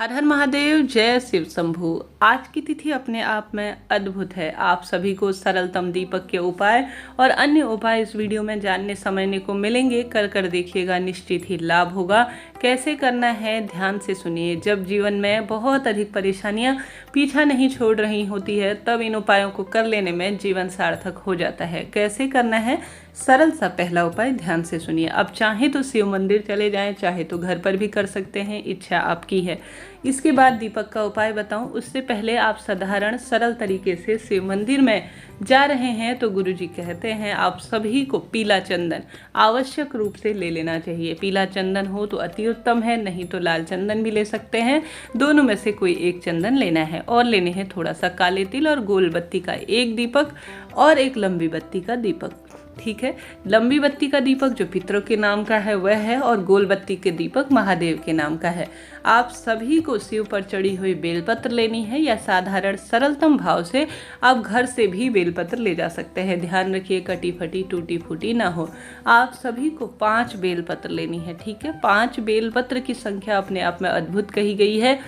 हर हर महादेव, जय शिव शंभु। आज की तिथि अपने आप में अद्भुत है। आप सभी को सरलतम दीपक के उपाय और अन्य उपाय इस वीडियो में जानने समझने को मिलेंगे। कर देखिएगा, निश्चित ही लाभ होगा। कैसे करना है ध्यान से सुनिए। जब जीवन में बहुत अधिक परेशानियां पीछा नहीं छोड़ रही होती है, तब इन उपायों को कर लेने में जीवन सार्थक हो जाता है। कैसे करना है, सरल सा पहला उपाय ध्यान से सुनिए। अब चाहे तो शिव मंदिर चले जाएं, चाहे तो घर पर भी कर सकते हैं, इच्छा आपकी है। इसके बाद दीपक का उपाय बताऊं, उससे पहले आप साधारण सरल तरीके से शिव मंदिर में जा रहे हैं तो गुरुजी कहते हैं आप सभी को पीला चंदन आवश्यक रूप से ले लेना चाहिए। पीला चंदन हो तो अति उत्तम है, नहीं तो लाल चंदन भी ले सकते हैं। दोनों में से कोई एक चंदन लेना है और लेने हैं थोड़ा सा काले तिल और गोल बत्ती का एक दीपक और एक लंबी बत्ती का दीपक। ठीक है, लंबी बत्ती का दीपक जो पितरों के नाम का है वह है, और गोल बत्ती के दीपक महादेव के नाम का है। आप सभी को शिव पर चढ़ी हुई बेलपत्र लेनी है, या साधारण सरलतम भाव से आप घर से भी बेलपत्र ले जा सकते हैं। ध्यान रखिए कटी फटी टूटी फूटी ना हो। आप सभी को 5 बेलपत्र लेनी है। ठीक है, 5 बेलपत्र की संख्या अपने आप में अद्भुत कही गई है।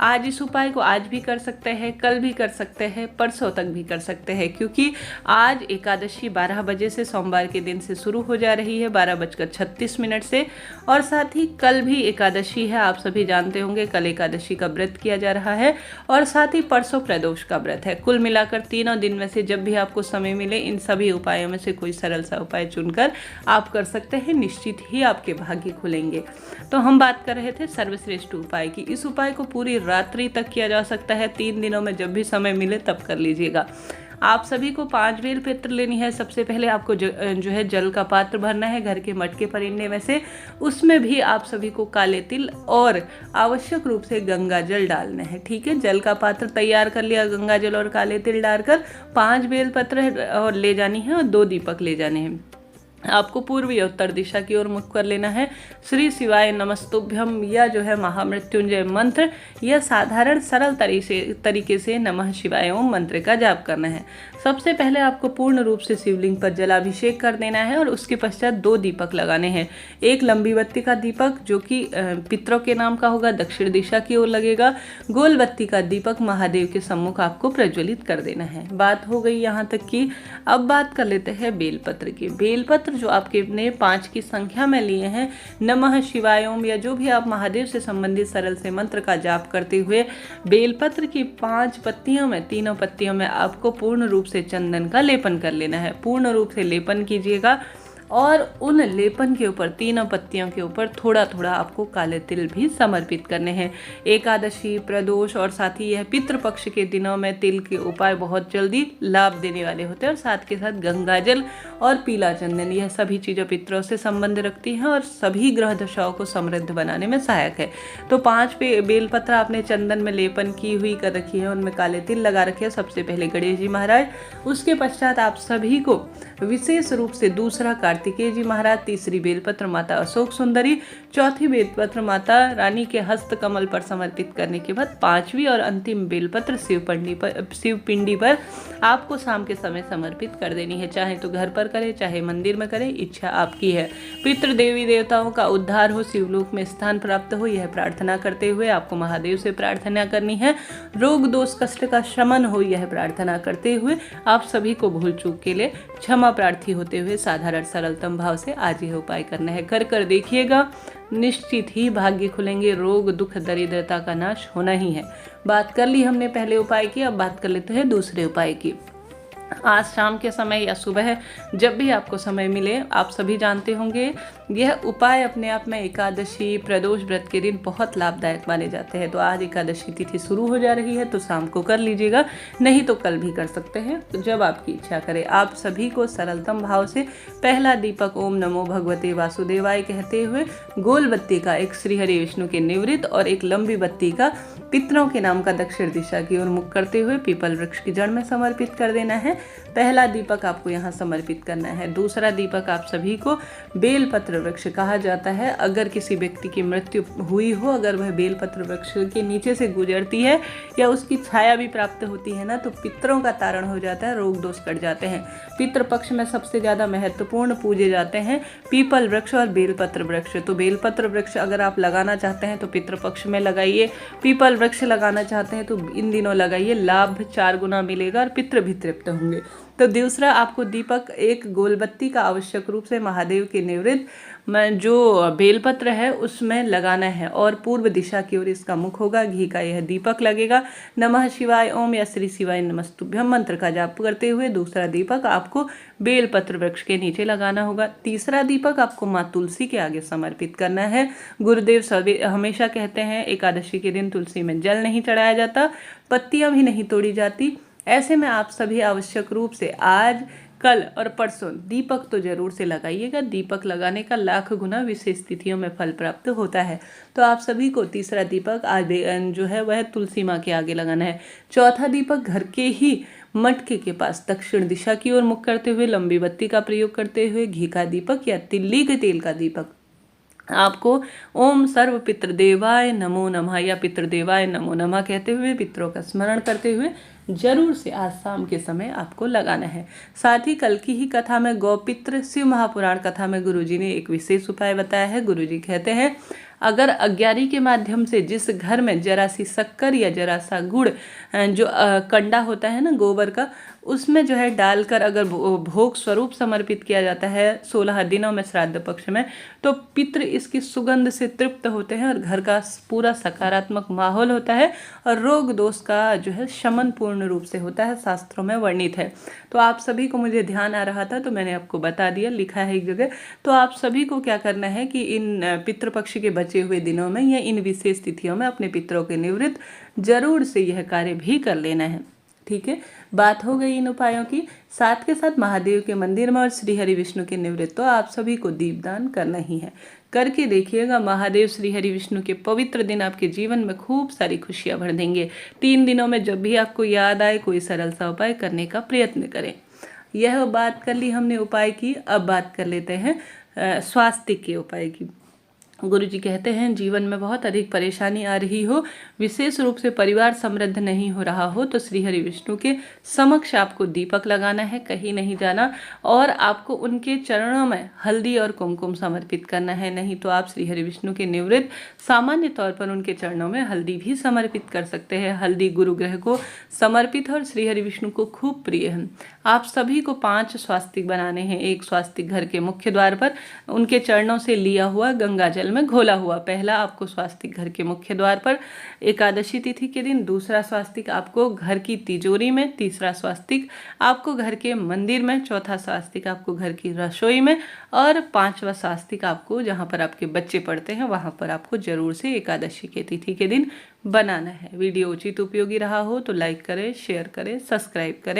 आज इस उपाय को आज भी कर सकते हैं, कल भी कर सकते हैं, परसों तक भी कर सकते हैं, क्योंकि आज एकादशी 12 बजे से सोमवार के दिन से शुरू हो जा रही है, 12:36 से। और साथ ही कल भी एकादशी है। आप सभी जानते होंगे कल एकादशी का व्रत किया जा रहा है, और साथ ही परसों प्रदोष का व्रत है। कुल मिलाकर तीनों दिन में से जब भी आपको समय मिले, इन सभी उपायों में से कोई सरल सा उपाय चुनकर आप कर सकते हैं। निश्चित ही आपके भाग्य खुलेंगे। तो हम बात कर रहे थे सर्वश्रेष्ठ उपाय की। इस उपाय को पूरी रात्रि तक किया जा सकता है। 3 दिनों में जब भी समय मिले तब कर लीजिएगा। आप सभी को 5 बेलपत्र लेनी है। सबसे पहले आपको जो है जल का पात्र भरना है घर के मटके परिंदे में से। उसमें भी आप सभी को काले तिल और आवश्यक रूप से गंगा जल डालना है। ठीक है, जल का पात्र तैयार कर लिया, गंगा जल और काले तिल डालकर 5 बेलपत्र और ले जानी है, और 2 दीपक ले जाने हैं। आपको पूर्व या उत्तर दिशा की ओर मुख कर लेना है। श्री शिवाय नमस्तुभ्यम या जो है महामृत्युंजय मंत्र या साधारण सरल तरीके से नमः शिवाय ओम मंत्र का जाप करना है। सबसे पहले आपको पूर्ण रूप से शिवलिंग पर जलाभिषेक कर देना है, और उसके पश्चात 2 दीपक लगाने हैं। एक लंबी बत्ती का दीपक जो कि पितरों के नाम का होगा, दक्षिण दिशा की ओर लगेगा। गोल बत्ती का दीपक महादेव के सम्मुख आपको प्रज्वलित कर देना है। बात हो गई यहाँ तक की। अब बात कर लेते हैं बेलपत्र की। बेलपत्र जो आपके अपने 5 की संख्या में लिए हैं, नमः शिवाय ओम या जो भी आप महादेव से संबंधित सरल से मंत्र का जाप करते हुए बेलपत्र की 5 पत्तियों में, तीनों पत्तियों में आपको पूर्ण रूप से चंदन का लेपन कर लेना है। पूर्ण रूप से लेपन कीजिएगा, और उन लेपन के ऊपर, तीनों पत्तियों के ऊपर थोड़ा थोड़ा आपको काले तिल भी समर्पित करने हैं। एकादशी, प्रदोष और साथ ही यह पितृपक्ष के दिनों में तिल के उपाय बहुत जल्दी लाभ देने वाले होते हैं। और साथ के साथ गंगाजल और पीला चंदन, यह सभी चीज़ें पितरों से संबंध रखती हैं और सभी ग्रह दशाओं को समृद्ध बनाने में सहायक है। तो 5 बेलपत्र आपने चंदन में लेपन की हुई कर रखी है, उनमें काले तिल लगा रखे हैं। सबसे पहले गणेश जी महाराज, उसके पश्चात आप सभी को विशेष रूप से दूसरा कार्तिकेय जी महाराज, तीसरी बेलपत्र माता अशोक सुंदरी, चौथी बेलपत्र माता रानी के हस्त कमल पर समर्पित करने के बाद 5वीं और अंतिम बेलपत्र शिव पिंडी पर आपको शाम के समय समर्पित कर देनी है। चाहे तो घर पर करें, चाहे मंदिर में करें, इच्छा आपकी है। पितृ देवी देवताओं का उद्धार हो, शिवलोक में स्थान प्राप्त हो, यह प्रार्थना करते हुए आपको महादेव से प्रार्थना करनी है। रोग दोष कष्ट का शमन हो, यह प्रार्थना करते हुए आप सभी को भूल चूक के लिए क्षमा प्रार्थी होते हुए साधारण सरलतम भाव से आज यह उपाय करना है। कर देखिएगा, निश्चित ही भाग्य खुलेंगे। रोग दुख दरिद्रता का नाश होना ही है। बात कर ली हमने पहले उपाय की, अब बात कर लेते हैं दूसरे उपाय की। आज शाम के समय या सुबह जब भी आपको समय मिले, आप सभी जानते होंगे यह उपाय अपने आप में एकादशी, प्रदोष व्रत के दिन बहुत लाभदायक माने जाते हैं। तो आज एकादशी तिथि शुरू हो जा रही है, तो शाम को कर लीजिएगा, नहीं तो कल भी कर सकते हैं, तो जब आपकी इच्छा करे। आप सभी को सरलतम भाव से पहला दीपक ओम नमो भगवते वासुदेवाय कहते हुए गोल बत्ती का एक श्री हरि विष्णु के निवृत्त और एक लंबी बत्ती का पितरों के नाम का दक्षिण दिशा की ओर मुख करते हुए पीपल वृक्ष की जड़ में समर्पित कर देना है। पहला दीपक आपको यहाँ समर्पित करना है। दूसरा दीपक आप सभी को बेलपत्र बेलपत्र वृक्ष कहा जाता है। अगर किसी व्यक्ति की मृत्यु हुई हो, अगर वह बेलपत्र वृक्ष के नीचे से गुजरती है या उसकी छाया भी प्राप्त होती है ना, तो पितरों का तारण हो जाता है, रोग दोष कट जाते हैं। पितृपक्ष में सबसे ज़्यादा महत्वपूर्ण पूजे जाते हैं पीपल वृक्ष और बेलपत्र वृक्ष। तो बेलपत्र वृक्ष अगर आप लगाना चाहते हैं तो पितृपक्ष में लगाइए, पीपल वृक्ष लगाना चाहते हैं तो इन दिनों लगाइए, लाभ 4 गुना मिलेगा और पितृ भी तृप्त होंगे। तो दूसरा, आपको दीपक एक गोलबत्ती का आवश्यक रूप से महादेव के निवृत्त में जो बेलपत्र है उसमें लगाना है और पूर्व दिशा की ओर इसका मुख होगा। घी का यह दीपक लगेगा। नमः शिवाय ओम या श्री शिवाय नमस्तुभ्यम मंत्र का जाप करते हुए दूसरा दीपक आपको बेलपत्र वृक्ष के नीचे लगाना होगा। तीसरा दीपक आपको माँ तुलसी के आगे समर्पित करना है। गुरुदेव हमेशा कहते हैं एकादशी के दिन तुलसी में जल नहीं चढ़ाया जाता, पत्तियां भी नहीं तोड़ी जाती। ऐसे में आप सभी आवश्यक रूप से आज, कल और परसों दीपक तो जरूर से लगाइएगा। दीपक लगाने का लाख गुना विशेष तिथियों में फल प्राप्त होता है। तो आप सभी को तीसरा दीपक आज जो है वह तुलसी माँ के आगे लगाना है। चौथा दीपक घर के ही मटके के पास दक्षिण दिशा की ओर मुख करते हुए लंबी बत्ती का प्रयोग करते हुए घी का दीपक या तिल्ली के तेल का दीपक आपको ओम सर्व पितृदेवाय नमो नमः या पितृदेवाय नमो नमः कहते हुए पितरों का स्मरण करते हुए जरूर से आज शाम के समय आपको लगाना है। साथ ही कल की ही कथा में गौपित्र शिव महापुराण कथा में गुरुजी ने एक विशेष उपाय बताया है। गुरुजी कहते हैं अगर अज्ञारी के माध्यम से जिस घर में जरा सी शक्कर या जरा सा गुड़ जो कंडा होता है ना गोबर का, उसमें जो है डालकर अगर भोग स्वरूप समर्पित किया जाता है 16 दिनों में श्राद्ध पक्ष में, तो पितृ इसकी सुगंध से तृप्त होते हैं और घर का पूरा सकारात्मक माहौल होता है और रोग दोष का जो है शमन पूर्ण रूप से होता है, शास्त्रों में वर्णित है। तो आप सभी को मुझे ध्यान आ रहा था तो मैंने आपको बता दिया, लिखा है एक जगह। तो आप सभी को क्या करना है कि इन पितृपक्ष के बचे हुए दिनों में या इन विशेष तिथियों में अपने पितरों के निवृत्त जरूर से यह कार्य भी कर लेना है। ठीक है, बात हो गई इन उपायों की। साथ के साथ महादेव के मंदिर में और श्री हरि विष्णु के निवृत्त तो आप सभी को दीपदान करना ही है। करके देखिएगा, महादेव श्री हरि विष्णु के पवित्र दिन आपके जीवन में खूब सारी खुशियां भर देंगे। 3 दिनों में जब भी आपको याद आए कोई सरल सा उपाय करने का प्रयत्न करें। यह बात कर ली हमने उपाय की, अब बात कर लेते हैं स्वास्थ्य के उपाय की। गुरुजी कहते हैं जीवन में बहुत अधिक परेशानी आ रही हो, विशेष रूप से परिवार समृद्ध नहीं हो रहा हो, तो श्री हरि विष्णु के समक्ष आपको दीपक लगाना है, कहीं नहीं जाना और आपको उनके चरणों में हल्दी और कुमकुम समर्पित करना है। नहीं तो आप श्री हरि विष्णु के निवृत्त सामान्य तौर पर उनके चरणों में हल्दी भी समर्पित कर सकते हैं। हल्दी गुरु ग्रह को समर्पित और श्री हरि विष्णु को खूब प्रिय है। आप सभी को 5 स्वास्तिक बनाने हैं। एक स्वास्तिक घर के मुख्य द्वार पर उनके चरणों से लिया हुआ गंगा जल में घोला हुआ। पहला आपको स्वास्तिक घर के मुख्य द्वार पर एकादशी तिथि के दिन, दूसरा स्वास्तिक आपको घर की तिजोरी में, तीसरा स्वास्तिक आपको घर के मंदिर में, चौथा स्वास्तिक आपको घर की रसोई में और 5वां स्वास्तिक आपको जहाँ पर आपके बच्चे पढ़ते हैं वहाँ पर आपको जरूर से एकादशी के तिथि के दिन बनाना है। वीडियो उचित उपयोगी रहा हो तो लाइक करें, शेयर करें, सब्सक्राइब करें।